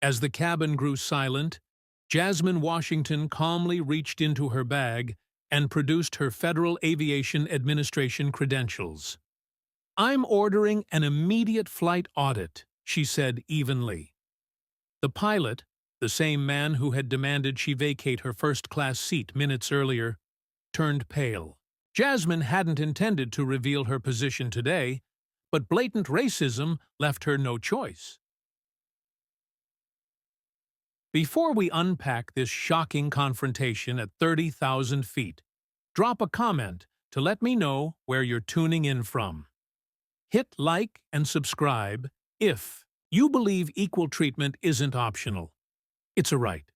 As the cabin grew silent, Jasmine Washington calmly reached into her bag and produced her Federal Aviation Administration credentials. "I'm ordering an immediate flight audit," she said evenly. The pilot, the same man who had demanded she vacate her first-class seat minutes earlier, turned pale. Jasmine hadn't intended to reveal her position today, but blatant racism left her no choice. Before we unpack this shocking confrontation at 30,000 feet, drop a comment to let me know where you're tuning in from. Hit like and subscribe if you believe equal treatment isn't optional. It's a right.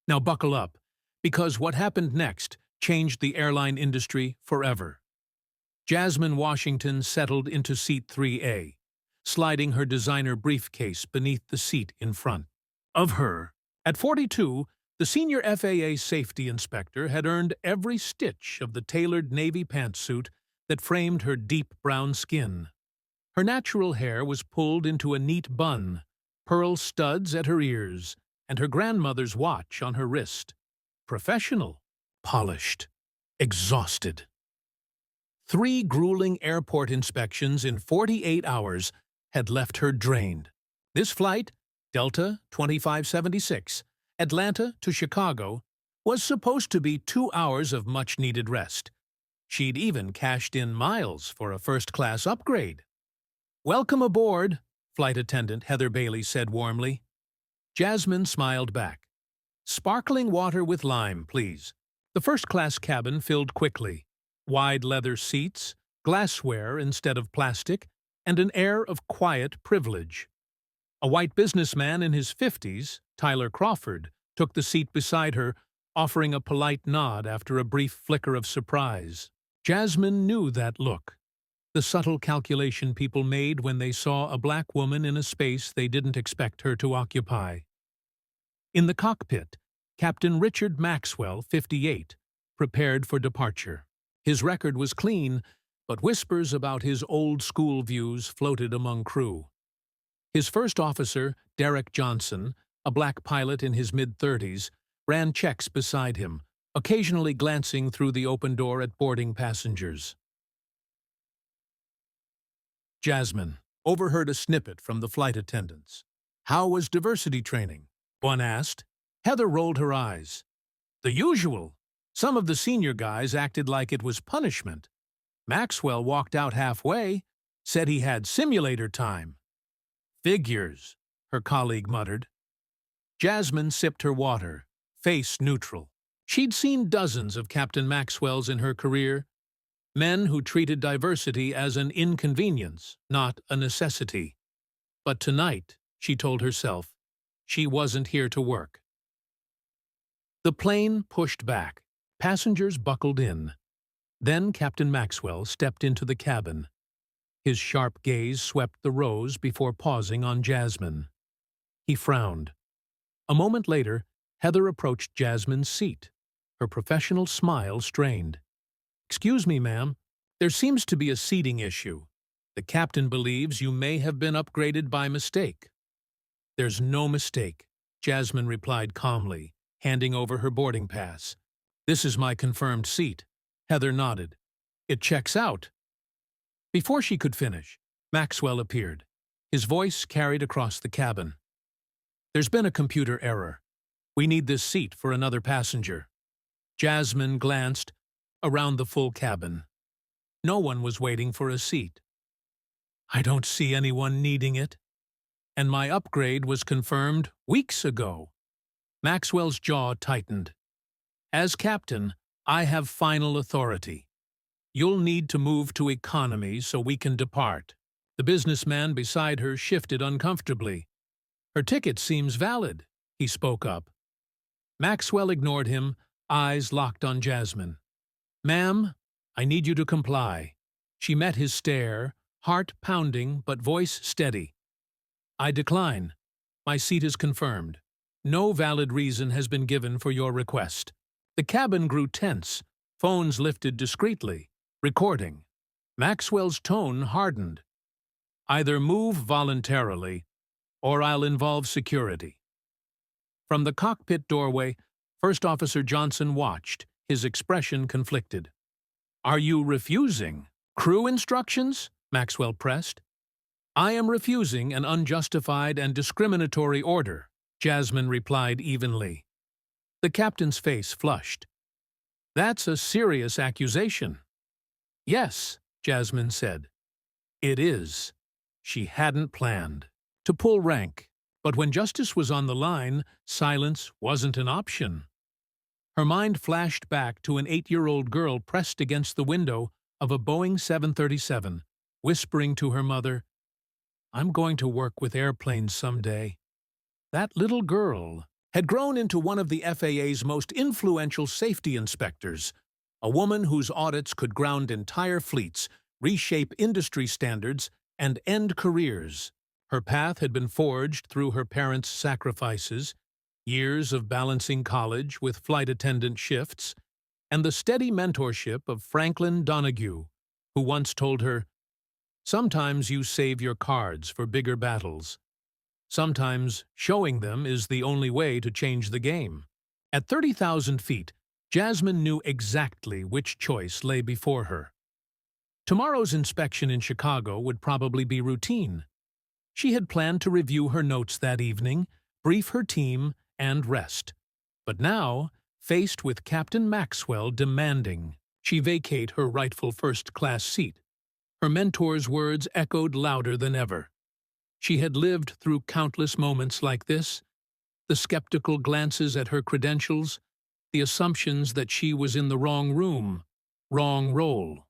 Now buckle up, because what happened next changed the airline industry forever. Jasmine Washington settled into seat 3A, sliding her designer briefcase beneath the seat in front of her. At 42, the senior FAA safety inspector had earned every stitch of the tailored navy pantsuit that framed her deep brown skin. Her natural hair was pulled into a neat bun, pearl studs at her ears, and her grandmother's watch on her wrist. Professional, polished, exhausted. 3 grueling airport inspections in 48 hours had left her drained. This flight, Delta 2576, Atlanta to Chicago, was supposed to be 2 hours of much-needed rest. She'd even cashed in miles for a first-class upgrade. "Welcome aboard," Flight Attendant Heather Bailey said warmly. Jasmine smiled back. "Sparkling water with lime, please." The first-class cabin filled quickly. Wide leather seats, glassware instead of plastic, and an air of quiet privilege. A white businessman in his 50s, Tyler Crawford, took the seat beside her, offering a polite nod after a brief flicker of surprise. Jasmine knew that look. The subtle calculation people made when they saw a black woman in a space they didn't expect her to occupy. In the cockpit, Captain Richard Maxwell, 58, prepared for departure. His record was clean, but whispers about his old-school views floated among crew. His first officer, Derek Johnson, a black pilot in his mid-30s, ran checks beside him, occasionally glancing through the open door at boarding passengers. Jasmine overheard a snippet from the flight attendants. "How was diversity training?" one asked. Heather rolled her eyes. "The usual. Some of the senior guys acted like it was punishment. Maxwell walked out halfway, said he had simulator time." "Figures," her colleague muttered. Jasmine sipped her water, face neutral. She'd seen dozens of Captain Maxwells in her career, men who treated diversity as an inconvenience, not a necessity. But tonight, she told herself, she wasn't here to work. The plane pushed back. Passengers buckled in. Then Captain Maxwell stepped into the cabin. His sharp gaze swept the rows before pausing on Jasmine. He frowned. A moment later, Heather approached Jasmine's seat, her professional smile strained. "Excuse me, ma'am. There seems to be a seating issue. The captain believes you may have been upgraded by mistake." "There's no mistake," Jasmine replied calmly, handing over her boarding pass. "This is my confirmed seat." Heather nodded. "It checks out." Before she could finish, Maxwell appeared. His voice carried across the cabin. "There's been a computer error. We need this seat for another passenger." Jasmine glanced around the full cabin. No one was waiting for a seat. "I don't see anyone needing it. And my upgrade was confirmed weeks ago." Maxwell's jaw tightened. "As captain, I have final authority. You'll need to move to economy so we can depart." The businessman beside her shifted uncomfortably. "Her ticket seems valid," he spoke up. Maxwell ignored him, eyes locked on Jasmine. "Ma'am, I need you to comply." She met his stare, heart pounding but voice steady. "I decline. My seat is confirmed. No valid reason has been given for your request." The cabin grew tense, phones lifted discreetly, recording. Maxwell's tone hardened. "Either move voluntarily, or I'll involve security." From the cockpit doorway, First Officer Johnson watched, his expression conflicted. "Are you refusing crew instructions?" Maxwell pressed. "I am refusing an unjustified and discriminatory order," Jasmine replied evenly. The captain's face flushed. "That's a serious accusation." "Yes," Jasmine said. "It is." She hadn't planned to pull rank, but when justice was on the line, silence wasn't an option. Her mind flashed back to an 8-year-old girl pressed against the window of a Boeing 737, whispering to her mother, "I'm going to work with airplanes someday." That little girl had grown into one of the FAA's most influential safety inspectors, a woman whose audits could ground entire fleets, reshape industry standards, and end careers. Her path had been forged through her parents' sacrifices, years of balancing college with flight attendant shifts, and the steady mentorship of Franklin Donahue, who once told her, "Sometimes you save your cards for bigger battles. Sometimes showing them is the only way to change the game." At 30,000 feet, Jasmine knew exactly which choice lay before her. Tomorrow's inspection in Chicago would probably be routine. She had planned to review her notes that evening, brief her team, and rest. But now, faced with Captain Maxwell demanding she vacate her rightful first-class seat, her mentor's words echoed louder than ever. She had lived through countless moments like this, the skeptical glances at her credentials, the assumptions that she was in the wrong room, wrong role,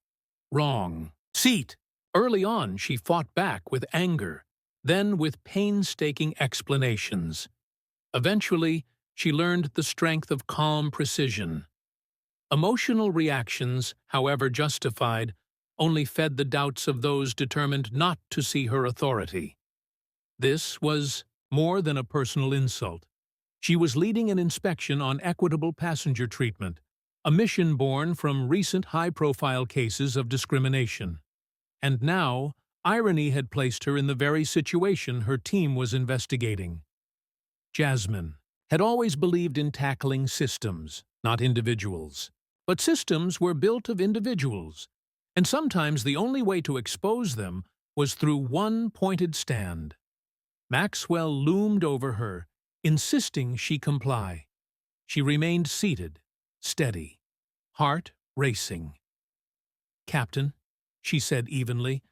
wrong seat. Early on, she fought back with anger, then with painstaking explanations. Eventually, she learned the strength of calm precision. Emotional reactions, however justified, only fed the doubts of those determined not to see her authority. This was more than a personal insult. She was leading an inspection on equitable passenger treatment, a mission born from recent high-profile cases of discrimination. And now, irony had placed her in the very situation her team was investigating. Jasmine had always believed in tackling systems, not individuals. But systems were built of individuals, and sometimes the only way to expose them was through one pointed stand. Maxwell loomed over her, insisting she comply. She remained seated, steady, heart racing. "Captain," she said evenly,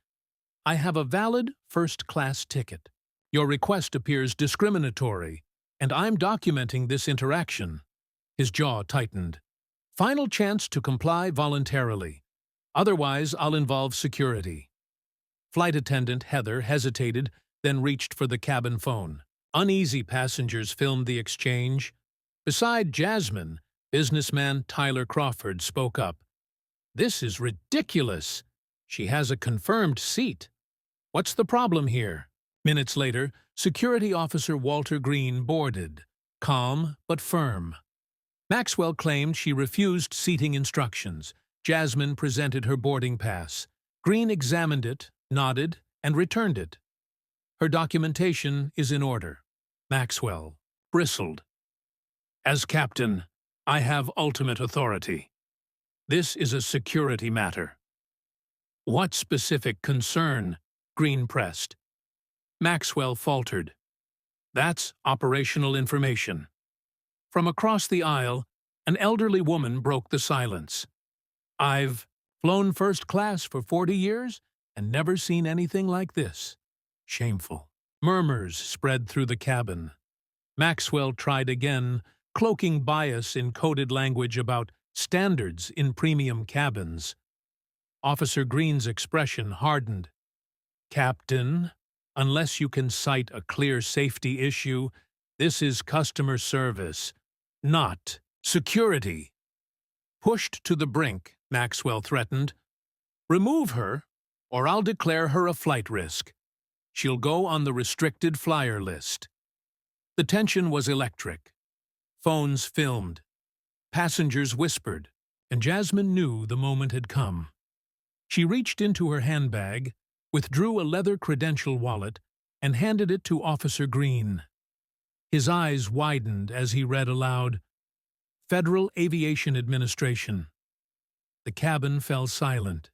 "I have a valid first-class ticket. Your request appears discriminatory, and I'm documenting this interaction." His jaw tightened. "Final chance to comply voluntarily. Otherwise, I'll involve security." Flight attendant Heather hesitated, then reached for the cabin phone. Uneasy passengers filmed the exchange. Beside Jasmine, businessman Tyler Crawford spoke up. "This is ridiculous. She has a confirmed seat. What's the problem here?" Minutes later, Security Officer Walter Green boarded, calm but firm. Maxwell claimed she refused seating instructions. Jasmine presented her boarding pass. Green examined it, nodded, and returned it. "Her documentation is in order." Maxwell bristled. "As captain, I have ultimate authority. This is a security matter." "What specific concern?" Green pressed. Maxwell faltered. "That's operational information." From across the aisle, an elderly woman broke the silence. "I've flown first class for 40 years and never seen anything like this. Shameful." Murmurs spread through the cabin. Maxwell tried again, cloaking bias in coded language about standards in premium cabins. Officer Green's expression hardened. "Captain, unless you can cite a clear safety issue, this is customer service, not security." Pushed to the brink, Maxwell threatened, "Remove her, or I'll declare her a flight risk. She'll go on the restricted flyer list." The tension was electric. Phones filmed. Passengers whispered, and Jasmine knew the moment had come. She reached into her handbag, withdrew a leather credential wallet, and handed it to Officer Green. His eyes widened as he read aloud, Federal Aviation Administration. The cabin fell silent.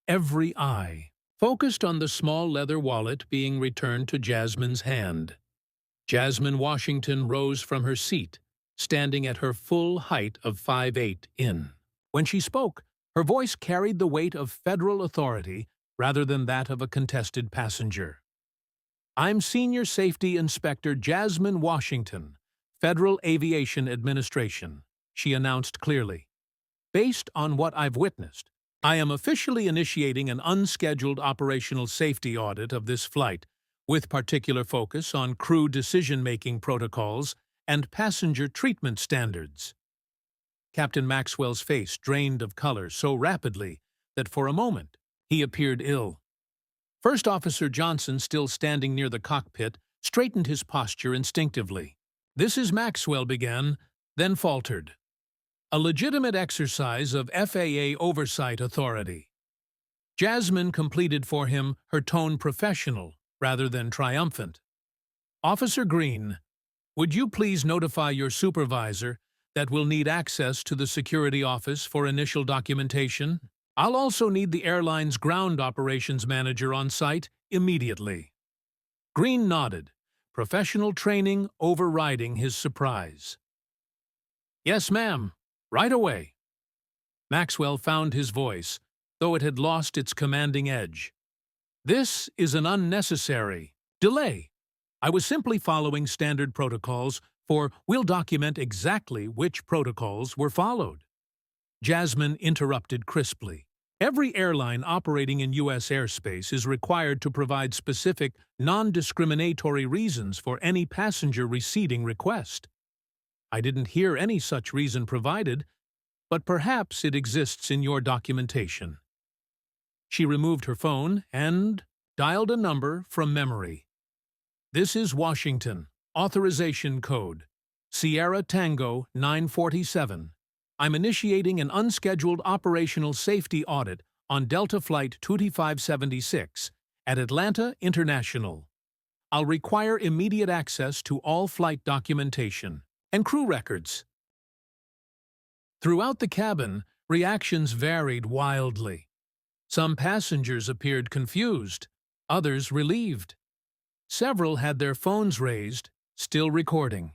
Every eye focused on the small leather wallet being returned to Jasmine's hand. Jasmine Washington rose from her seat, standing at her full height of 5'8" in. When she spoke, her voice carried the weight of federal authority rather than that of a contested passenger. I'm Senior Safety Inspector Jasmine Washington, Federal Aviation Administration, she announced clearly. Based on what I've witnessed, I am officially initiating an unscheduled operational safety audit of this flight, with particular focus on crew decision-making protocols and passenger treatment standards. Captain Maxwell's face drained of color so rapidly that for a moment he appeared ill. First Officer Johnson, still standing near the cockpit, straightened his posture instinctively. This is Maxwell began, then faltered. A legitimate exercise of FAA oversight authority. Jasmine completed for him, her tone professional rather than triumphant. Officer Green, would you please notify your supervisor that we'll need access to the security office for initial documentation? I'll also need the airline's ground operations manager on site immediately. Green nodded, professional training overriding his surprise. Yes, ma'am. Right away. Maxwell found his voice, though it had lost its commanding edge. This is an unnecessary delay. I was simply following standard protocols, for we'll document exactly which protocols were followed. Jasmine interrupted crisply. Every airline operating in U.S. airspace is required to provide specific, non-discriminatory reasons for any passenger receding request. I didn't hear any such reason provided, but perhaps it exists in your documentation. She removed her phone and dialed a number from memory. This is Washington, authorization code, Sierra Tango 947. I'm initiating an unscheduled operational safety audit on Delta Flight 2576 at Atlanta International. I'll require immediate access to all flight documentation and crew records. Throughout the cabin, reactions varied wildly. Some passengers appeared confused, others relieved. Several had their phones raised, still recording.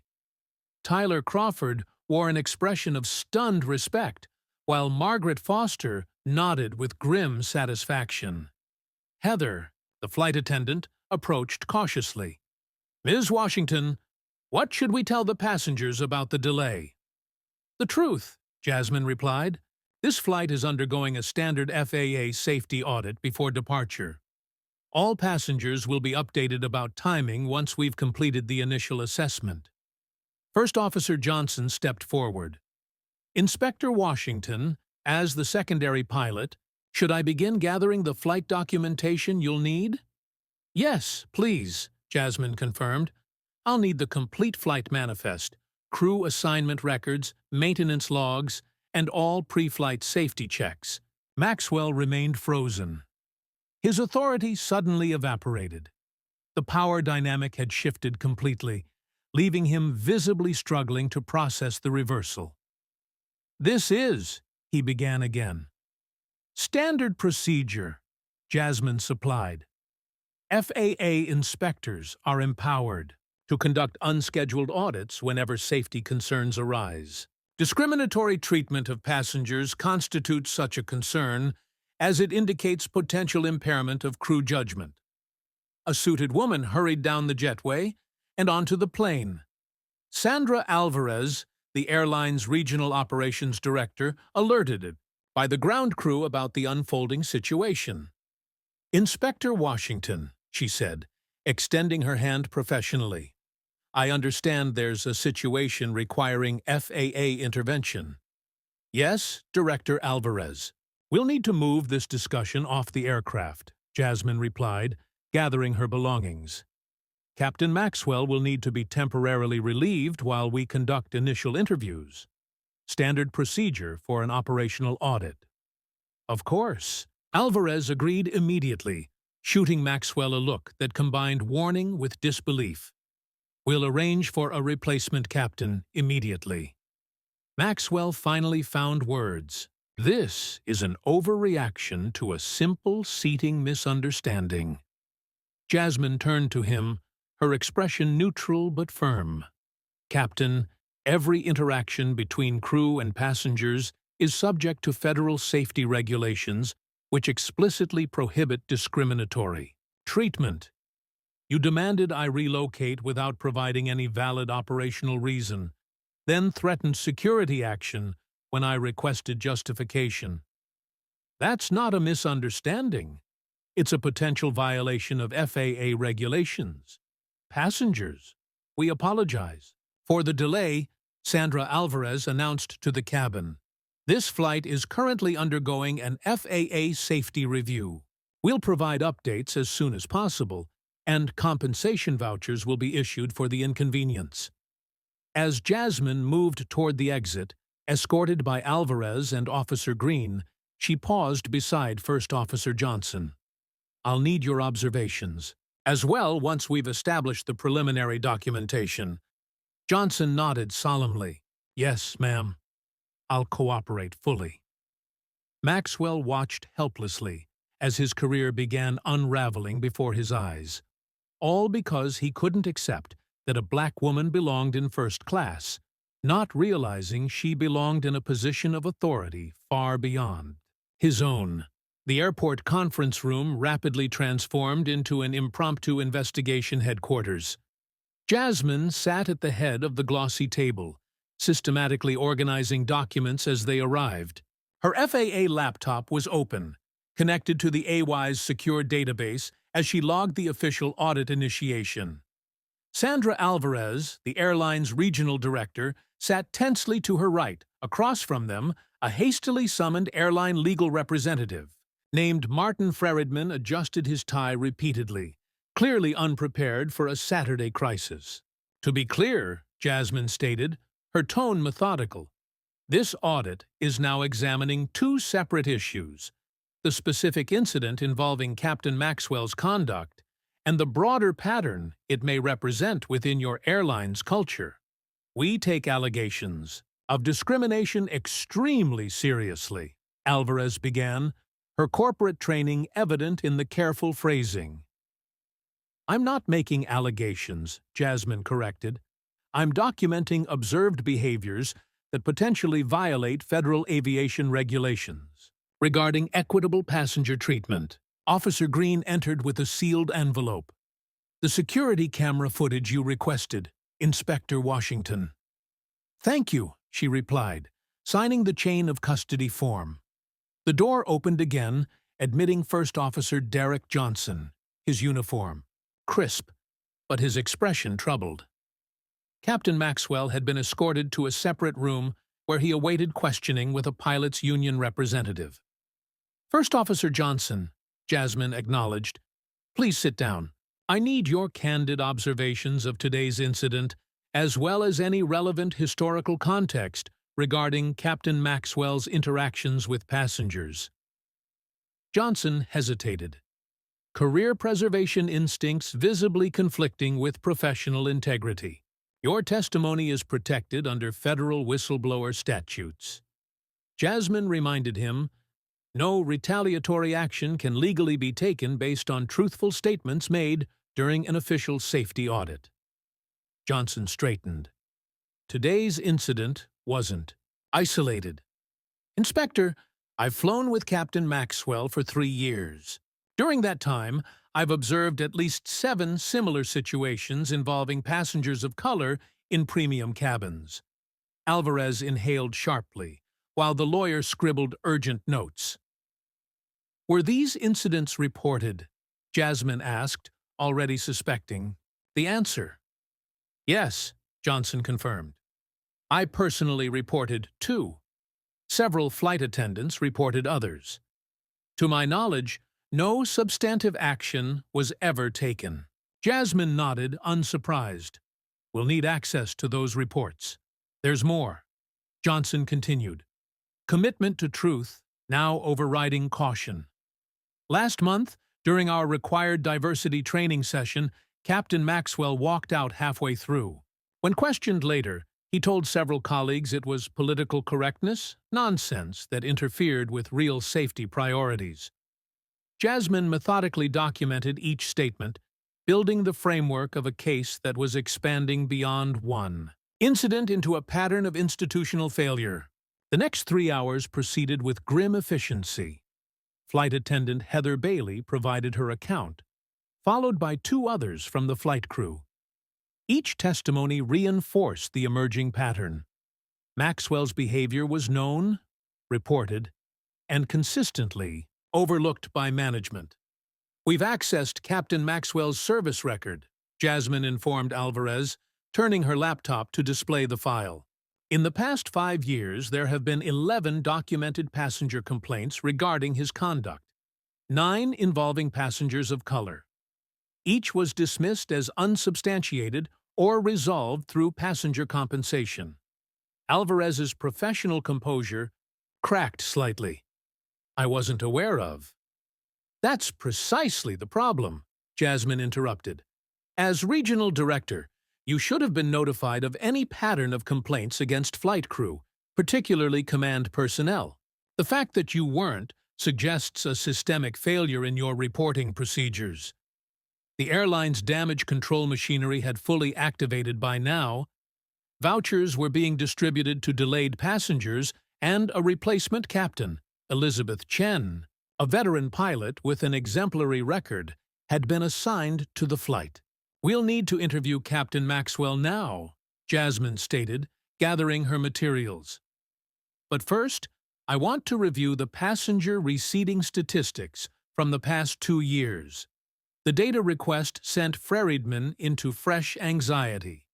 Tyler Crawford wore an expression of stunned respect, while Margaret Foster nodded with grim satisfaction. Heather, the flight attendant, approached cautiously. Ms. Washington, what should we tell the passengers about the delay? The truth, Jasmine replied. This flight is undergoing a standard FAA safety audit before departure. All passengers will be updated about timing once we've completed the initial assessment. First Officer Johnson stepped forward. Inspector Washington, as the secondary pilot, should I begin gathering the flight documentation you'll need? Yes, please, Jasmine confirmed. I'll need the complete flight manifest, crew assignment records, maintenance logs, and all pre-flight safety checks. Maxwell remained frozen. His authority suddenly evaporated. The power dynamic had shifted completely, leaving him visibly struggling to process the reversal. This is, he began again. Standard procedure, Jasmine supplied. FAA inspectors are empowered to conduct unscheduled audits whenever safety concerns arise. Discriminatory treatment of passengers constitutes such a concern as it indicates potential impairment of crew judgment. A suited woman hurried down the jetway and onto the plane. Sandra Alvarez, the airline's regional operations director, alerted it by the ground crew about the unfolding situation. Inspector Washington, she said, extending her hand professionally. I understand there's a situation requiring FAA intervention. Yes, Director Alvarez. We'll need to move this discussion off the aircraft, Jasmine replied, gathering her belongings. Captain Maxwell will need to be temporarily relieved while we conduct initial interviews. Standard procedure for an operational audit. Of course. Alvarez agreed immediately, shooting Maxwell a look that combined warning with disbelief. We'll arrange for a replacement captain immediately. Maxwell finally found words. This is an overreaction to a simple seating misunderstanding. Jasmine turned to him, her expression neutral but firm. Captain, every interaction between crew and passengers is subject to federal safety regulations which explicitly prohibit discriminatory treatment. You demanded I relocate without providing any valid operational reason, then threatened security action when I requested justification. That's not a misunderstanding. It's a potential violation of FAA regulations. Passengers, we apologize. For the delay, Sandra Alvarez announced to the cabin. This flight is currently undergoing an FAA safety review. We'll provide updates as soon as possible, and compensation vouchers will be issued for the inconvenience. As Jasmine moved toward the exit, escorted by Alvarez and Officer Green, she paused beside First Officer Johnson. I'll need your observations, as well once we've established the preliminary documentation. Johnson nodded solemnly. Yes, ma'am. I'll cooperate fully. Maxwell watched helplessly as his career began unraveling before his eyes, all because he couldn't accept that a black woman belonged in first class, not realizing she belonged in a position of authority far beyond his own. The airport conference room rapidly transformed into an impromptu investigation headquarters. Jasmine sat at the head of the glossy table, systematically organizing documents as they arrived. Her FAA laptop was open, connected to the AWI's secure database as she logged the official audit initiation. Sandra Alvarez, the airline's regional director, sat tensely to her right. Across from them, a hastily summoned airline legal representative named Martin Freridman adjusted his tie repeatedly, clearly unprepared for a Saturday crisis. To be clear, Jasmine stated, her tone methodical, this audit is now examining two separate issues: the specific incident involving Captain Maxwell's conduct and the broader pattern it may represent within your airline's culture. We take allegations of discrimination extremely seriously, Alvarez began, her corporate training evident in the careful phrasing. I'm not making allegations, Jasmine corrected. I'm documenting observed behaviors that potentially violate federal aviation regulations. Regarding equitable passenger treatment, Officer Green entered with a sealed envelope. The security camera footage you requested, Inspector Washington. Thank you, she replied, signing the chain of custody form. The door opened again, admitting First Officer Derek Johnson, his uniform crisp, but his expression troubled. Captain Maxwell had been escorted to a separate room where he awaited questioning with a pilot's union representative. First Officer Johnson, Jasmine acknowledged, please sit down. I need your candid observations of today's incident, as well as any relevant historical context regarding Captain Maxwell's interactions with passengers. Johnson hesitated, career preservation instincts visibly conflicting with professional integrity. Your testimony is protected under federal whistleblower statutes. Jasmine reminded him, no retaliatory action can legally be taken based on truthful statements made during an official safety audit. Johnson straightened. Today's incident wasn't isolated. Inspector, I've flown with Captain Maxwell for 3 years. During that time, I've observed at least 7 similar situations involving passengers of color in premium cabins. Alvarez inhaled sharply, while the lawyer scribbled urgent notes. Were these incidents reported? Jasmine asked, already suspecting. The answer: yes, Johnson confirmed. I personally reported 2. Several flight attendants reported others. To my knowledge, no substantive action was ever taken. Jasmine nodded, unsurprised. We'll need access to those reports. There's more. Johnson continued. Commitment to truth, now overriding caution. Last month, during our required diversity training session, Captain Maxwell walked out halfway through. When questioned later, he told several colleagues it was political correctness, nonsense that interfered with real safety priorities. Jasmine methodically documented each statement, building the framework of a case that was expanding beyond one incident into a pattern of institutional failure. The next 3 hours proceeded with grim efficiency. Flight attendant Heather Bailey provided her account, followed by 2 others from the flight crew. Each testimony reinforced the emerging pattern. Maxwell's behavior was known, reported, and consistently overlooked by management. "We've accessed Captain Maxwell's service record," Jasmine informed Alvarez, turning her laptop to display the file. "In the past 5 years, there have been 11 documented passenger complaints regarding his conduct, 9 involving passengers of color. Each was dismissed as unsubstantiated or resolved through passenger compensation." Alvarez's professional composure cracked slightly. "I wasn't aware of." "That's precisely the problem," Jasmine interrupted. "As regional director, you should have been notified of any pattern of complaints against flight crew, particularly command personnel. The fact that you weren't suggests a systemic failure in your reporting procedures. The airline's damage control machinery had fully activated by now. Vouchers were being distributed to delayed passengers, and a replacement captain, Elizabeth Chen, a veteran pilot with an exemplary record, had been assigned to the flight. "We'll need to interview Captain Maxwell now," Jasmine stated, gathering her materials. "But first, I want to review the passenger receipting statistics from the past 2 years. The data request sent Freridman into fresh anxiety.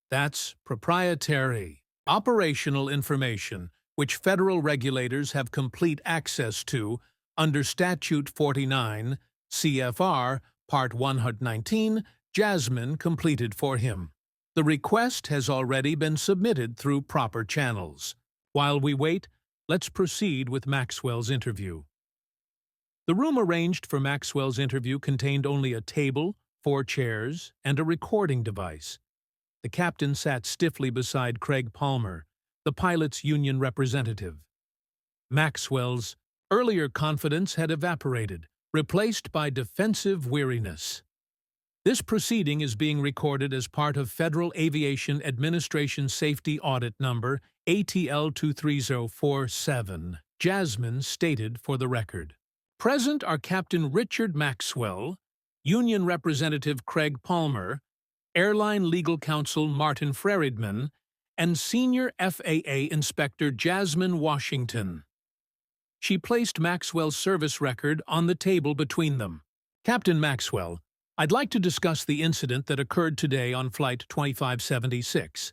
That's proprietary, operational information which federal regulators have complete access to under Statute 49, CFR, Part 119, Jasmine completed for him. The request has already been submitted through proper channels. While we wait, let's proceed with Maxwell's interview." The room arranged for Maxwell's interview contained only a table, 4 chairs, and a recording device. The captain sat stiffly beside Craig Palmer, the pilot's union representative. Maxwell's earlier confidence had evaporated, replaced by defensive weariness. "This proceeding is being recorded as part of Federal Aviation Administration Safety Audit Number ATL 23047, Jasmine stated for the record. "Present are Captain Richard Maxwell, Union Representative Craig Palmer, Airline Legal Counsel Martin Freridman, and Senior FAA Inspector Jasmine Washington." She placed Maxwell's service record on the table between them. "Captain Maxwell, I'd like to discuss the incident that occurred today on Flight 2576,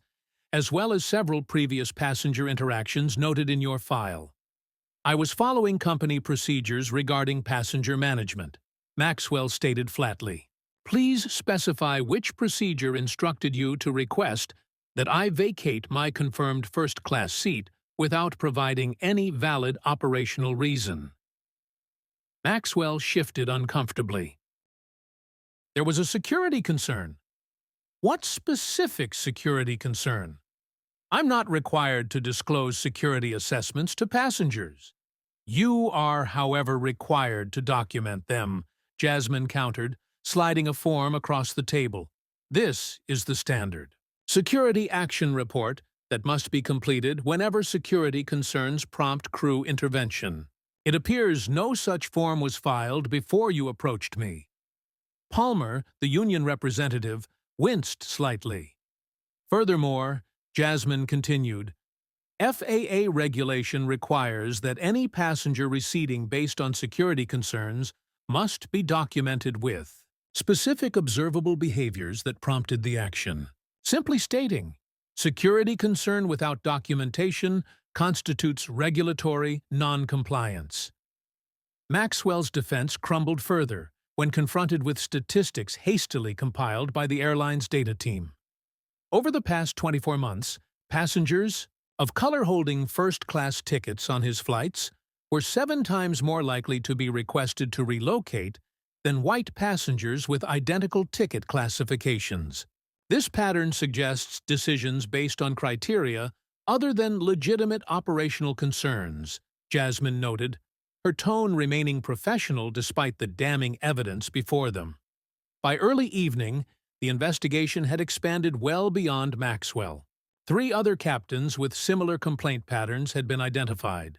as well as several previous passenger interactions noted in your file. I was following company procedures regarding passenger management," Maxwell stated flatly. "Please specify which procedure instructed you to request that I vacate my confirmed first-class seat without providing any valid operational reason." Maxwell shifted uncomfortably. "There was a security concern." "What specific security concern?" "I'm not required to disclose security assessments to passengers." "You are, however, required to document them," Jasmine countered, sliding a form across the table. "This is the standard security action report that must be completed whenever security concerns prompt crew intervention. It appears no such form was filed before you approached me." Palmer, the union representative, winced slightly. "Furthermore," Jasmine continued, "FAA regulation requires that any passenger receding based on security concerns must be documented with specific observable behaviors that prompted the action. Simply stating, security concern without documentation constitutes regulatory non-compliance." Maxwell's defense crumbled further when confronted with statistics hastily compiled by the airline's data team. Over the past 24 months, passengers of color holding first-class tickets on his flights were 7 times more likely to be requested to relocate than white passengers with identical ticket classifications. This pattern suggests decisions based on criteria other than legitimate operational concerns, Jasmine noted, her tone remaining professional despite the damning evidence before them. By early evening, the investigation had expanded well beyond Maxwell. 3 other captains with similar complaint patterns had been identified.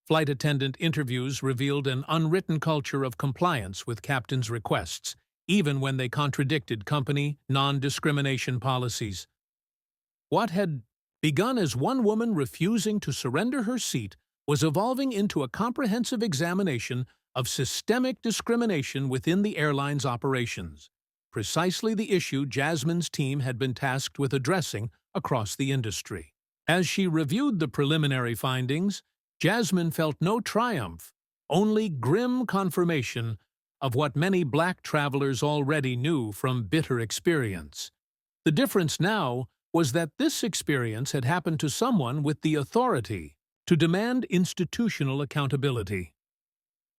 Flight attendant interviews revealed an unwritten culture of compliance with captains' requests, even when they contradicted company non-discrimination policies. What had begun as one woman refusing to surrender her seat was evolving into a comprehensive examination of systemic discrimination within the airline's operations, precisely the issue Jasmine's team had been tasked with addressing across the industry. As she reviewed the preliminary findings, Jasmine felt no triumph, only grim confirmation of what many black travelers already knew from bitter experience. The difference now was that this experience had happened to someone with the authority to demand institutional accountability.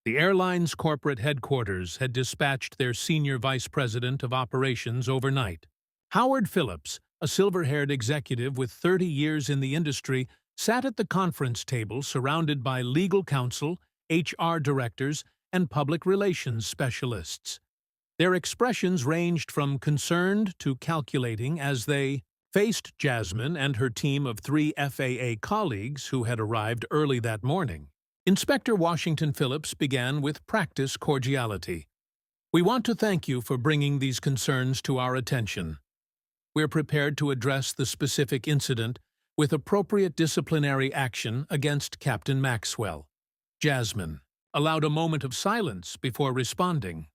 The airline's corporate headquarters had dispatched their senior vice president of operations overnight. Howard Phillips, a silver-haired executive with 30 years in the industry, sat at the conference table surrounded by legal counsel, HR directors, and public relations specialists. Their expressions ranged from concerned to calculating as they faced Jasmine and her team of 3 FAA colleagues who had arrived early that morning. Inspector Washington Phillips began with practiced cordiality. "We want to thank you for bringing these concerns to our attention. We're prepared to address the specific incident with appropriate disciplinary action against Captain Maxwell." Jasmine allowed a moment of silence before responding.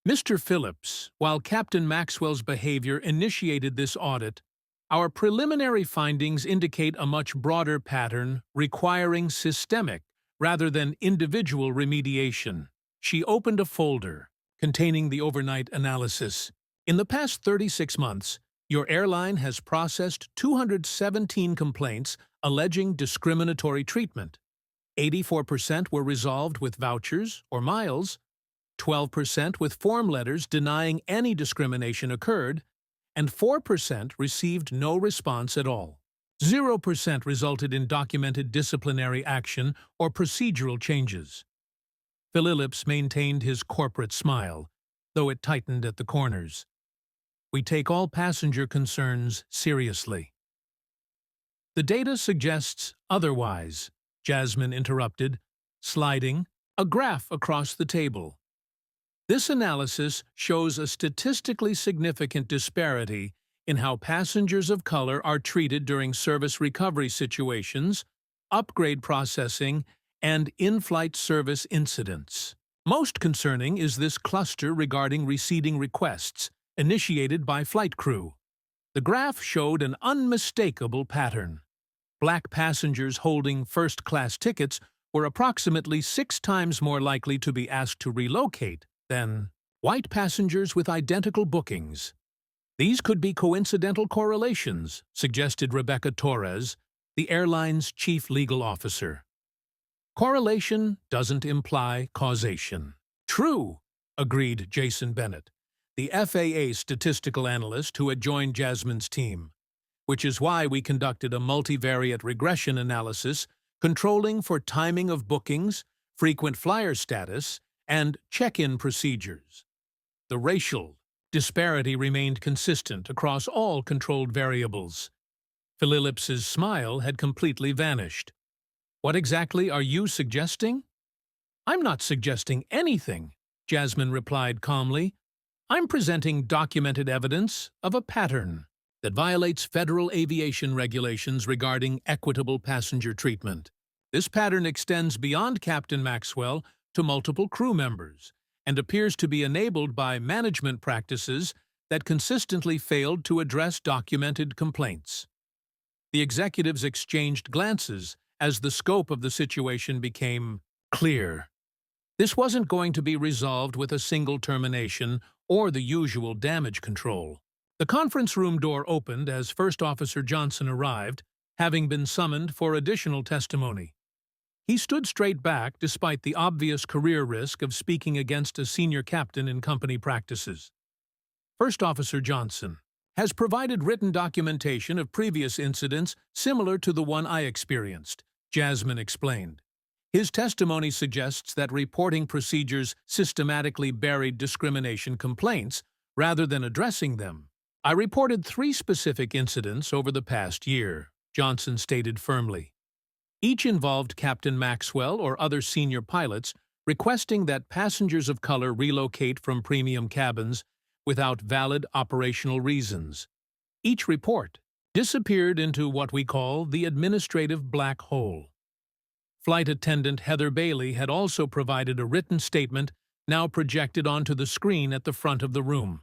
"Mr. Phillips, while Captain Maxwell's behavior initiated this audit, our preliminary findings indicate a much broader pattern requiring systemic rather than individual remediation." She opened a folder containing the overnight analysis. "In the past 36 months, your airline has processed 217 complaints alleging discriminatory treatment. 84% were resolved with vouchers or miles, 12% with form letters denying any discrimination occurred, and 4% received no response at all. 0% resulted in documented disciplinary action or procedural changes." Phillips maintained his corporate smile, though it tightened at the corners. "We take all passenger concerns seriously." "The data suggests otherwise," Jasmine interrupted, sliding a graph across the table. "This analysis shows a statistically significant disparity in how passengers of color are treated during service recovery situations, upgrade processing, and in-flight service incidents. Most concerning is this cluster regarding receding requests initiated by flight crew. The graph showed an unmistakable pattern. Black passengers holding first-class tickets were approximately 6 times more likely to be asked to relocate than white passengers with identical bookings. These could be coincidental correlations, suggested Rebecca Torres, the airline's chief legal officer. Correlation doesn't imply causation. True, agreed Jason Bennett, the FAA statistical analyst who had joined Jasmine's team, which is why we conducted a multivariate regression analysis controlling for timing of bookings, frequent flyer status, and check-in procedures. The racial disparity remained consistent across all controlled variables. Phillips's smile had completely vanished. "What exactly are you suggesting?" "I'm not suggesting anything," Jasmine replied calmly. "I'm presenting documented evidence of a pattern that violates federal aviation regulations regarding equitable passenger treatment. This pattern extends beyond Captain Maxwell to multiple crew members and appears to be enabled by management practices that consistently failed to address documented complaints." The executives exchanged glances as the scope of the situation became clear. This wasn't going to be resolved with a single termination or the usual damage control. The conference room door opened as First Officer Johnson arrived, having been summoned for additional testimony. He stood straight back despite the obvious career risk of speaking against a senior captain in company practices. First Officer Johnson has provided written documentation of previous incidents similar to the one I experienced, Jasmine explained. His testimony suggests that reporting procedures systematically buried discrimination complaints rather than addressing them. I reported 3 specific incidents over the past year, Johnson stated firmly. Each involved Captain Maxwell or other senior pilots requesting that passengers of color relocate from premium cabins without valid operational reasons. Each report disappeared into what we call the administrative black hole. Flight attendant Heather Bailey had also provided a written statement now projected onto the screen at the front of the room.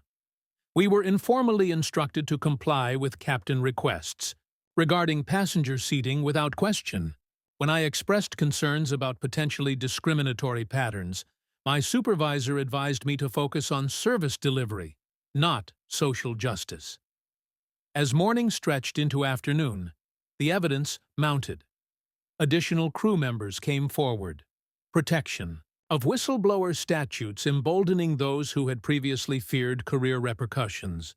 We were informally instructed to comply with captain requests regarding passenger seating without question. When I expressed concerns about potentially discriminatory patterns, my supervisor advised me to focus on service delivery, not social justice. As morning stretched into afternoon, the evidence mounted. Additional crew members came forward. Protection of whistleblower statutes emboldening those who had previously feared career repercussions.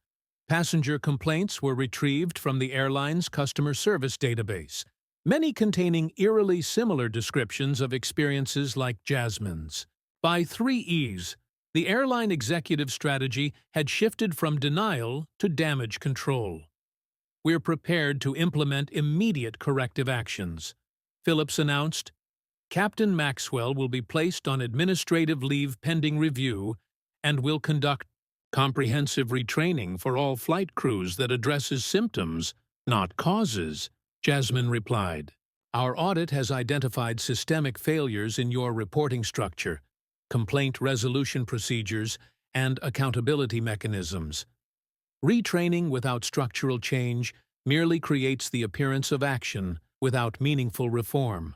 Passenger complaints were retrieved from the airline's customer service database, many containing eerily similar descriptions of experiences like Jasmine's. By 3 E's, the airline executive strategy had shifted from denial to damage control. We're prepared to implement immediate corrective actions, Phillips announced. Captain Maxwell will be placed on administrative leave pending review and will conduct comprehensive retraining for all flight crews that addresses symptoms, not causes, Jasmine replied. Our audit has identified systemic failures in your reporting structure, complaint resolution procedures, and accountability mechanisms. Retraining without structural change merely creates the appearance of action without meaningful reform.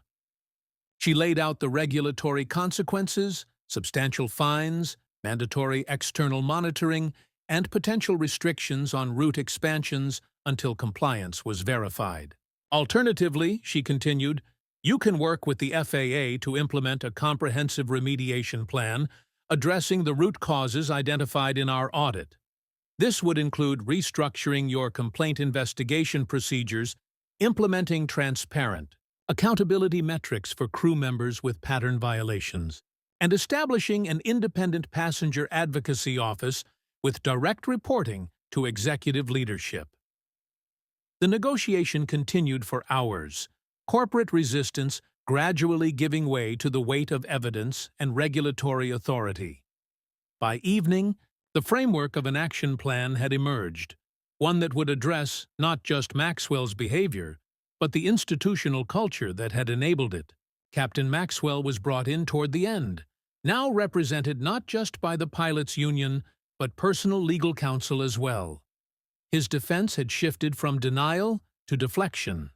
She laid out the regulatory consequences, substantial fines, mandatory external monitoring, and potential restrictions on route expansions until compliance was verified. Alternatively, she continued, you can work with the FAA to implement a comprehensive remediation plan addressing the root causes identified in our audit. This would include restructuring your complaint investigation procedures, implementing transparent accountability metrics for crew members with pattern violations, and establishing an independent passenger advocacy office with direct reporting to executive leadership. The negotiation continued for hours, corporate resistance gradually giving way to the weight of evidence and regulatory authority. By evening, the framework of an action plan had emerged, one that would address not just Maxwell's behavior, but the institutional culture that had enabled it. Captain Maxwell was brought in toward the end, now represented not just by the pilots' union, but personal legal counsel as well. His defense had shifted from denial to deflection.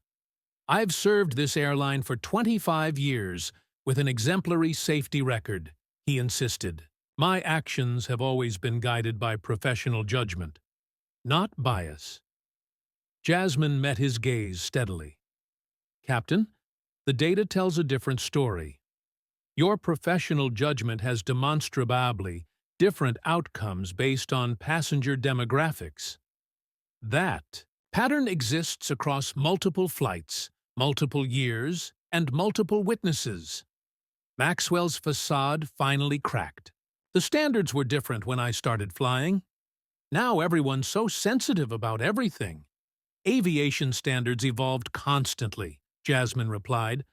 I've served this airline for 25 years with an exemplary safety record, he insisted. My actions have always been guided by professional judgment, not bias. Jasmine met his gaze steadily. Captain, the data tells a different story. Your professional judgment has demonstrably different outcomes based on passenger demographics. That pattern exists across multiple flights, multiple years, and multiple witnesses. Maxwell's facade finally cracked. The standards were different when I started flying. Now everyone's so sensitive about everything. Aviation standards evolved constantly, Jasmine replied.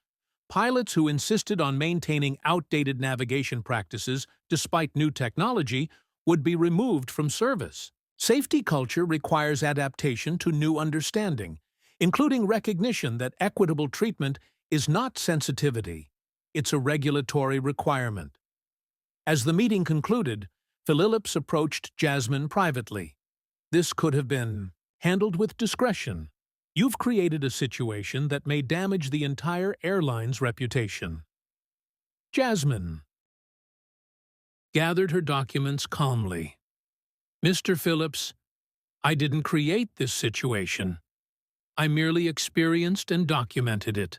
Pilots who insisted on maintaining outdated navigation practices despite new technology would be removed from service. Safety culture requires adaptation to new understanding, including recognition that equitable treatment is not sensitivity, it's a regulatory requirement. As the meeting concluded, Phillips approached Jasmine privately. This could have been handled with discretion. You've created a situation that may damage the entire airline's reputation. Jasmine gathered her documents calmly. Mr. Phillips, I didn't create this situation. I merely experienced and documented it.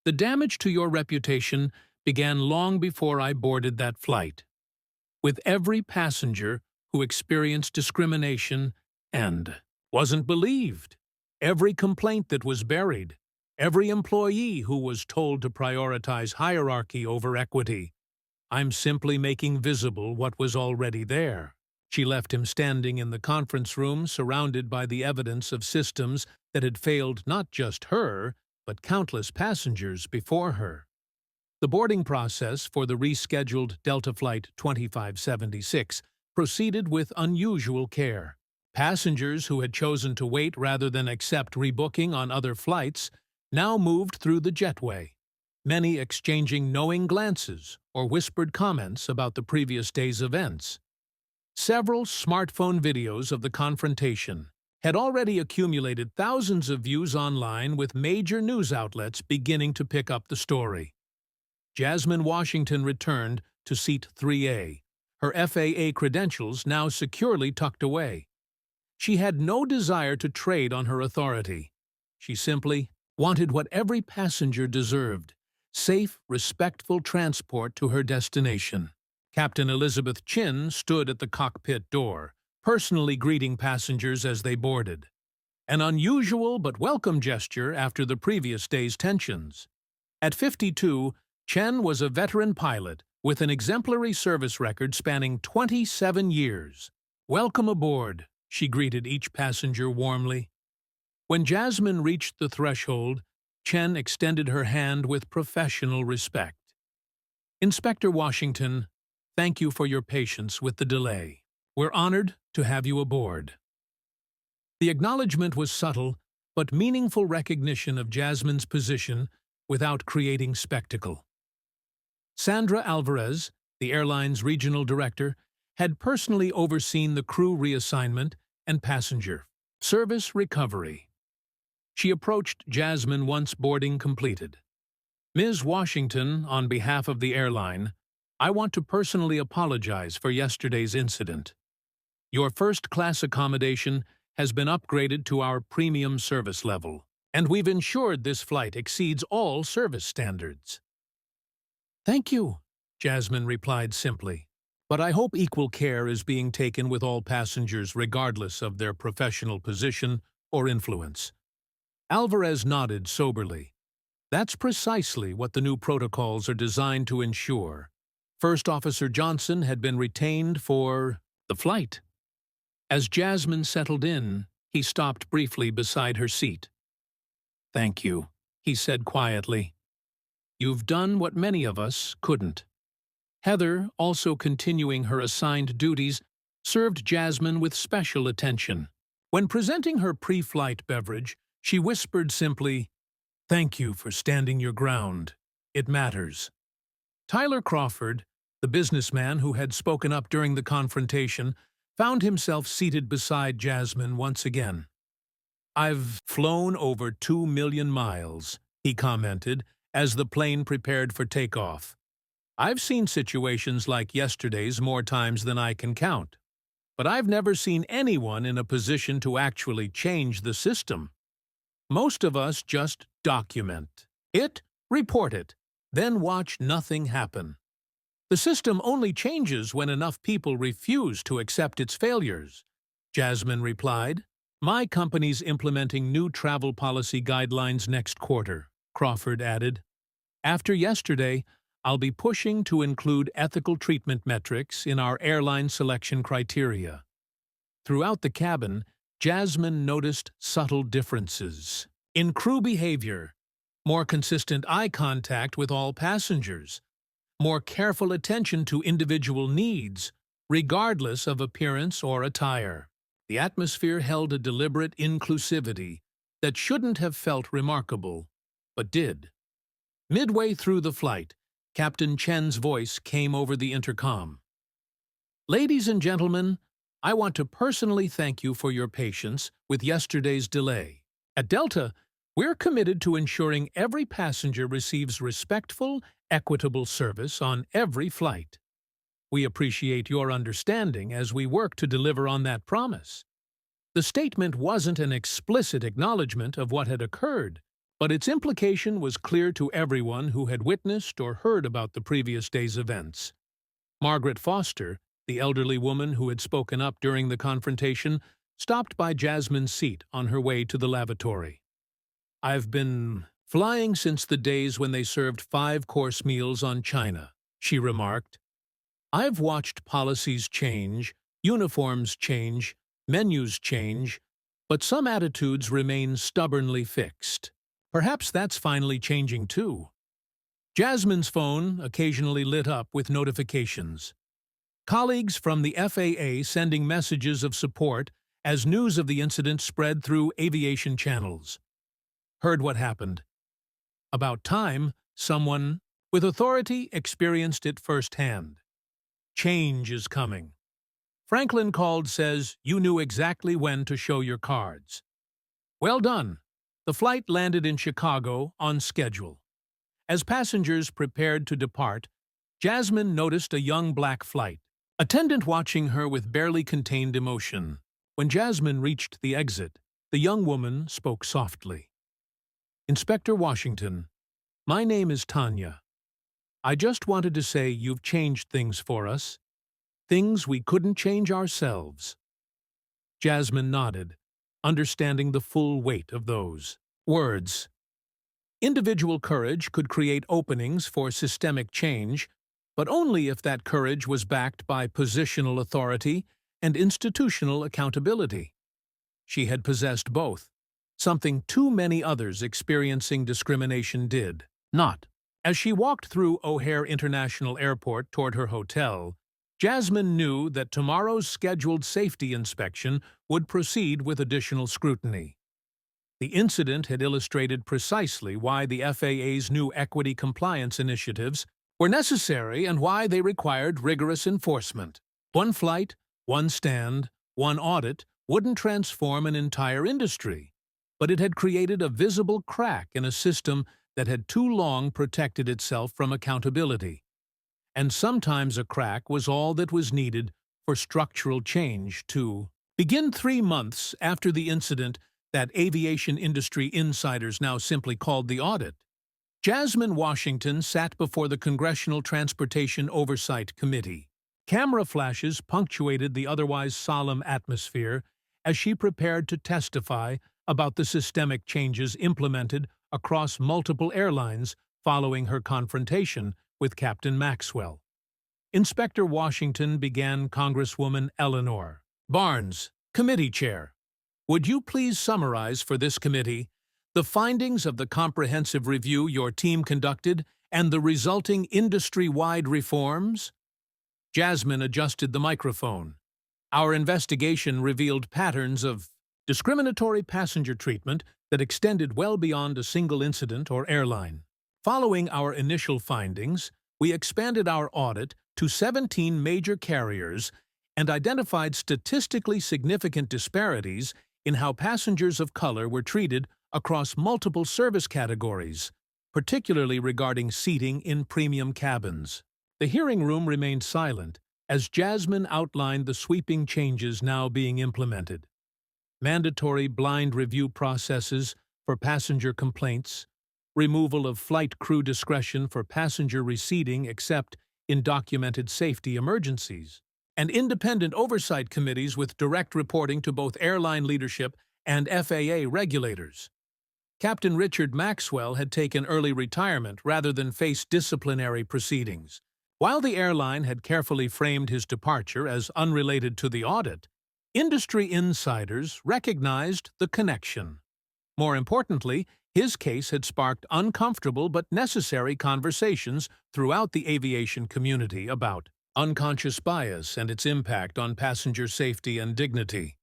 The damage to your reputation began long before I boarded that flight, with every passenger who experienced discrimination and wasn't believed, every complaint that was buried, every employee who was told to prioritize hierarchy over equity. I'm simply making visible what was already there. She left him standing in the conference room, surrounded by the evidence of systems that had failed not just her, but countless passengers before her. The boarding process for the rescheduled Delta Flight 2576 proceeded with unusual care. Passengers who had chosen to wait rather than accept rebooking on other flights now moved through the jetway, many exchanging knowing glances or whispered comments about the previous day's events. Several smartphone videos of the confrontation had already accumulated thousands of views online, with major news outlets beginning to pick up the story. Jasmine Washington returned to seat 3A, her FAA credentials now securely tucked away. She had no desire to trade on her authority. She simply wanted what every passenger deserved: safe, respectful transport to her destination. Captain Elizabeth Chin stood at the cockpit door, personally greeting passengers as they boarded. An unusual but welcome gesture after the previous day's tensions. At 52, Chen was a veteran pilot with an exemplary service record spanning 27 years. "Welcome aboard," she greeted each passenger warmly. When Jasmine reached the threshold, Chen extended her hand with professional respect. "Inspector Washington, thank you for your patience with the delay. We're honored to have you aboard." The acknowledgement was subtle, but meaningful recognition of Jasmine's position without creating spectacle. Sandra Alvarez, the airline's regional director, had personally overseen the crew reassignment and passenger service recovery. She approached Jasmine once boarding completed. "Ms. Washington, on behalf of the airline, I want to personally apologize for yesterday's incident. Your first-class accommodation has been upgraded to our premium service level, and we've ensured this flight exceeds all service standards." "Thank you," Jasmine replied simply, "but I hope equal care is being taken with all passengers regardless of their professional position or influence." Alvarez nodded soberly. "That's precisely what the new protocols are designed to ensure." First Officer Johnson had been retained for the flight. As Jasmine settled in, he stopped briefly beside her seat. "Thank you," he said quietly. "You've done what many of us couldn't." Heather, also continuing her assigned duties, served Jasmine with special attention. When presenting her pre-flight beverage, she whispered simply, "Thank you for standing your ground. It matters." Tyler Crawford, the businessman who had spoken up during the confrontation, found himself seated beside Jasmine once again. "I've flown over 2 million miles, he commented, as the plane prepared for takeoff. "I've seen situations like yesterday's more times than I can count. But I've never seen anyone in a position to actually change the system. Most of us just document it, report it, then watch nothing happen. The system only changes when enough people refuse to accept its failures," Jasmine replied. "My company's implementing new travel policy guidelines next quarter," Crawford added. "After yesterday, I'll be pushing to include ethical treatment metrics in our airline selection criteria." Throughout the cabin, Jasmine noticed subtle differences in crew behavior: more consistent eye contact with all passengers, more careful attention to individual needs, regardless of appearance or attire. The atmosphere held a deliberate inclusivity that shouldn't have felt remarkable, but did. Midway through the flight, Captain Chen's voice came over the intercom. "Ladies and gentlemen, I want to personally thank you for your patience with yesterday's delay. At Delta, we're committed to ensuring every passenger receives respectful, equitable service on every flight. We appreciate your understanding as we work to deliver on that promise." The statement wasn't an explicit acknowledgement of what had occurred, but its implication was clear to everyone who had witnessed or heard about the previous day's events. Margaret Foster, the elderly woman who had spoken up during the confrontation, stopped by Jasmine's seat on her way to the lavatory. "I've been flying since the days when they served 5-course meals on China," she remarked. "I've watched policies change, uniforms change, menus change, but some attitudes remain stubbornly fixed. Perhaps that's finally changing too." Jasmine's phone occasionally lit up with notifications. Colleagues from the FAA sending messages of support as news of the incident spread through aviation channels. Heard what happened. About time, someone with authority experienced it firsthand. Change is coming. Franklin called, says you knew exactly when to show your cards. Well done. The flight landed in Chicago on schedule. As passengers prepared to depart, Jasmine noticed a young black flight attendant watching her with barely contained emotion. When Jasmine reached the exit, the young woman spoke softly. "Inspector Washington, my name is Tanya. I just wanted to say you've changed things for us. Things we couldn't change ourselves." Jasmine nodded, understanding the full weight of those words. Individual courage could create openings for systemic change, but only if that courage was backed by positional authority and institutional accountability. She had possessed both, something too many others experiencing discrimination did not. As she walked through O'Hare International Airport toward her hotel, Jasmine knew that tomorrow's scheduled safety inspection would proceed with additional scrutiny. The incident had illustrated precisely why the FAA's new equity compliance initiatives were necessary and why they required rigorous enforcement. One flight, one stand, one audit wouldn't transform an entire industry, but it had created a visible crack in a system that had too long protected itself from accountability. And sometimes a crack was all that was needed for structural change to begin. 3 months after the incident that aviation industry insiders now simply called the audit, Jasmine Washington sat before the Congressional Transportation Oversight Committee. Camera flashes punctuated the otherwise solemn atmosphere as she prepared to testify about the systemic changes implemented across multiple airlines following her confrontation with Captain Maxwell. Inspector Washington began Congresswoman Eleanor Barnes, committee chair. "Would you please summarize for this committee the findings of the comprehensive review your team conducted and the resulting industry-wide reforms?" Jasmine adjusted the microphone. "Our investigation revealed patterns of discriminatory passenger treatment that extended well beyond a single incident or airline. Following our initial findings, we expanded our audit to 17 major carriers and identified statistically significant disparities in how passengers of color were treated across multiple service categories, particularly regarding seating in premium cabins." The hearing room remained silent as Jasmine outlined the sweeping changes now being implemented. Mandatory blind review processes for passenger complaints, removal of flight crew discretion for passenger reseating except in documented safety emergencies, and independent oversight committees with direct reporting to both airline leadership and FAA regulators. Captain Richard Maxwell had taken early retirement rather than face disciplinary proceedings. While the airline had carefully framed his departure as unrelated to the audit, industry insiders recognized the connection. More importantly, his case had sparked uncomfortable but necessary conversations throughout the aviation community about unconscious bias and its impact on passenger safety and dignity.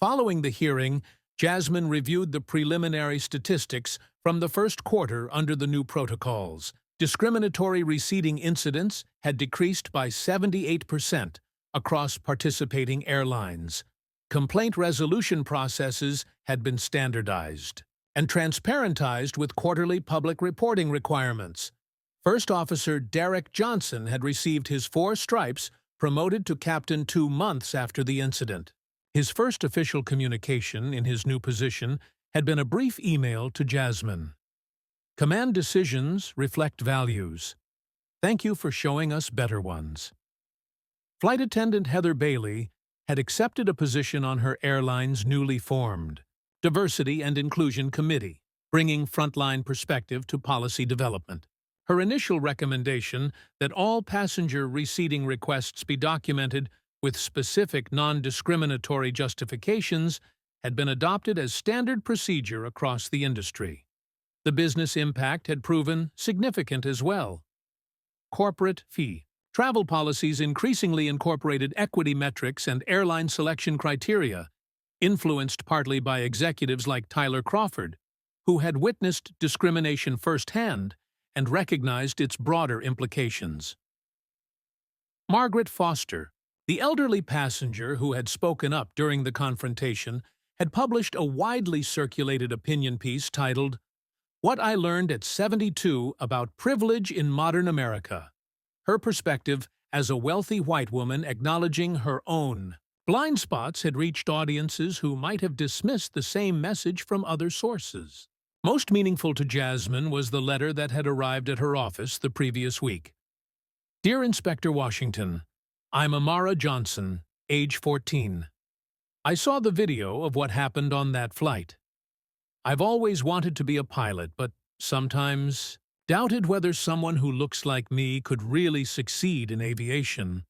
Following the hearing, Jasmine reviewed the preliminary statistics from the first quarter under the new protocols. Discriminatory reseating incidents had decreased by 78% across participating airlines. Complaint resolution processes had been standardized and transparentized with quarterly public reporting requirements. First Officer Derek Johnson had received his 4 stripes, promoted to captain 2 months after the incident. His first official communication in his new position had been a brief email to Jasmine. Command decisions reflect values. Thank you for showing us better ones. Flight attendant Heather Bailey had accepted a position on her airline's newly formed Diversity and Inclusion Committee, bringing frontline perspective to policy development. Her initial recommendation that all passenger reseating requests be documented with specific non-discriminatory justifications had been adopted as standard procedure across the industry. The business impact had proven significant as well. Corporate fee. Travel policies increasingly incorporated equity metrics and airline selection criteria, influenced partly by executives like Tyler Crawford, who had witnessed discrimination firsthand and recognized its broader implications. Margaret Foster, the elderly passenger who had spoken up during the confrontation, had published a widely circulated opinion piece titled, "What I Learned at 72 About Privilege in Modern America." Her perspective as a wealthy white woman acknowledging her own blind spots had reached audiences who might have dismissed the same message from other sources. Most meaningful to Jasmine was the letter that had arrived at her office the previous week. Dear Inspector Washington, I'm Amara Johnson, age 14. I saw the video of what happened on that flight. I've always wanted to be a pilot, but sometimes doubted whether someone who looks like me could really succeed in aviation.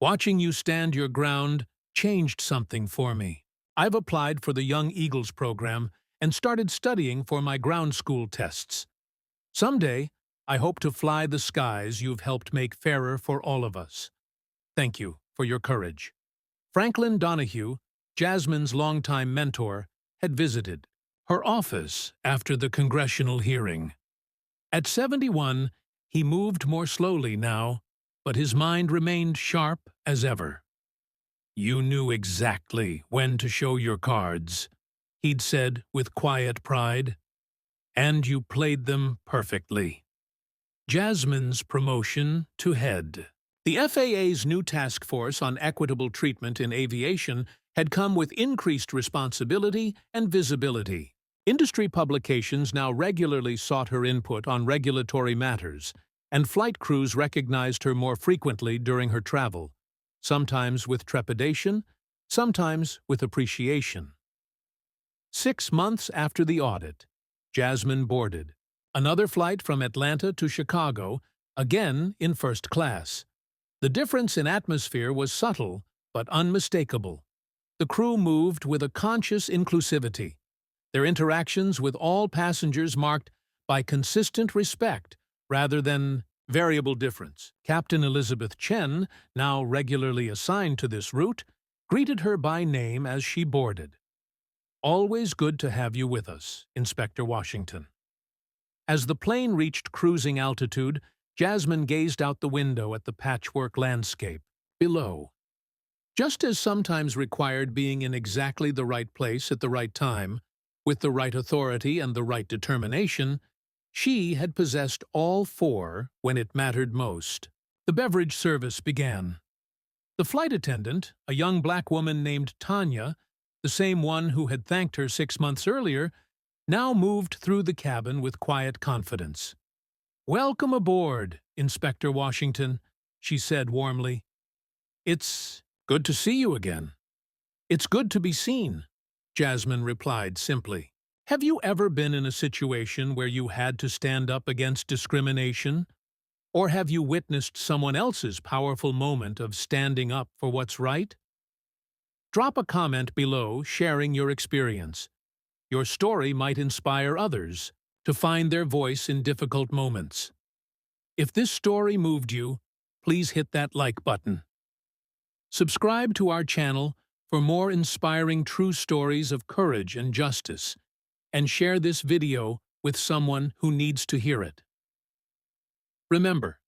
Watching you stand your ground changed something for me. I've applied for the Young Eagles program and started studying for my ground school tests. Someday, I hope to fly the skies you've helped make fairer for all of us. Thank you for your courage. Franklin Donahue, Jasmine's longtime mentor, had visited her office after the congressional hearing. At 71, he moved more slowly now, but his mind remained sharp as ever. You knew exactly when to show your cards, he'd said with quiet pride, and you played them perfectly. Jasmine's promotion to head. The FAA's new task force on equitable treatment in aviation had come with increased responsibility and visibility. Industry publications now regularly sought her input on regulatory matters, and flight crews recognized her more frequently during her travel, sometimes with trepidation, sometimes with appreciation. 6 months after the audit, Jasmine boarded another flight from Atlanta to Chicago, again in first class. The difference in atmosphere was subtle but unmistakable. The crew moved with a conscious inclusivity, their interactions with all passengers marked by consistent respect rather than variable difference. Captain Elizabeth Chen, now regularly assigned to this route, greeted her by name as she boarded. Always good to have you with us, Inspector Washington. As the plane reached cruising altitude, Jasmine gazed out the window at the patchwork landscape below. Just as sometimes required being in exactly the right place at the right time, with the right authority and the right determination, she had possessed all four when it mattered most. The beverage service began. The flight attendant, a young black woman named Tanya, the same one who had thanked her 6 months earlier, now moved through the cabin with quiet confidence. "Welcome aboard, Inspector Washington," she said warmly. "It's good to see you again." "It's good to be seen," Jasmine replied simply. Have you ever been in a situation where you had to stand up against discrimination? Or have you witnessed someone else's powerful moment of standing up for what's right? Drop a comment below sharing your experience. Your story might inspire others to find their voice in difficult moments. If this story moved you, please hit that like button. Subscribe to our channel for more inspiring true stories of courage and justice, and share this video with someone who needs to hear it. Remember,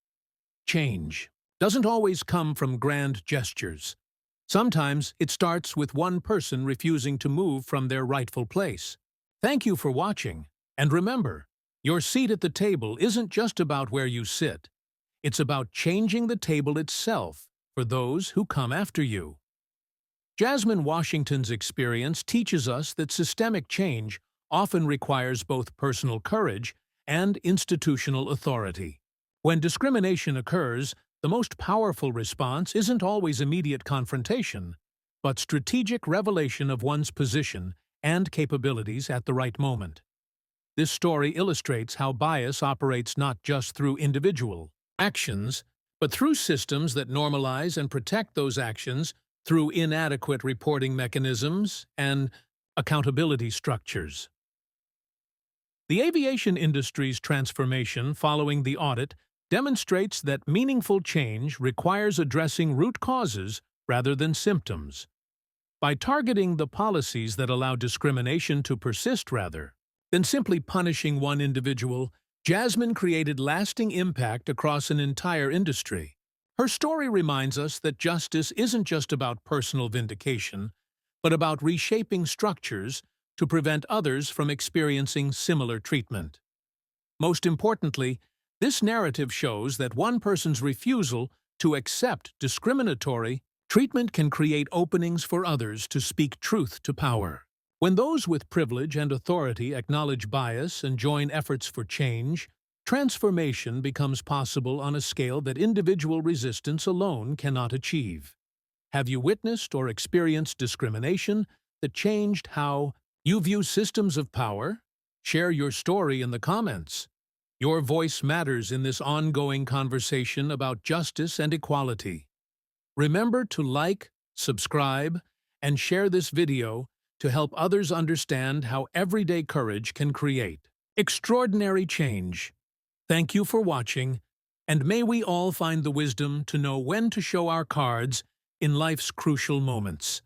change doesn't always come from grand gestures. Sometimes it starts with one person refusing to move from their rightful place. Thank you for watching, and remember, your seat at the table isn't just about where you sit. It's about changing the table itself for those who come after you. Jasmine Washington's experience teaches us that systemic change often requires both personal courage and institutional authority. When discrimination occurs, the most powerful response isn't always immediate confrontation, but strategic revelation of one's position and capabilities at the right moment. This story illustrates how bias operates not just through individual actions, but through systems that normalize and protect those actions through inadequate reporting mechanisms and accountability structures. The aviation industry's transformation following the audit demonstrates that meaningful change requires addressing root causes rather than symptoms. By targeting the policies that allow discrimination to persist rather than simply punishing one individual, Jasmine created lasting impact across an entire industry. Her story reminds us that justice isn't just about personal vindication, but about reshaping structures to prevent others from experiencing similar treatment. Most importantly, this narrative shows that one person's refusal to accept discriminatory treatment can create openings for others to speak truth to power. When those with privilege and authority acknowledge bias and join efforts for change, transformation becomes possible on a scale that individual resistance alone cannot achieve. Have you witnessed or experienced discrimination that changed how you view systems of power? Share your story in the comments. Your voice matters in this ongoing conversation about justice and equality. Remember to like, subscribe, and share this video to help others understand how everyday courage can create extraordinary change. Thank you for watching, and may we all find the wisdom to know when to show our cards in life's crucial moments.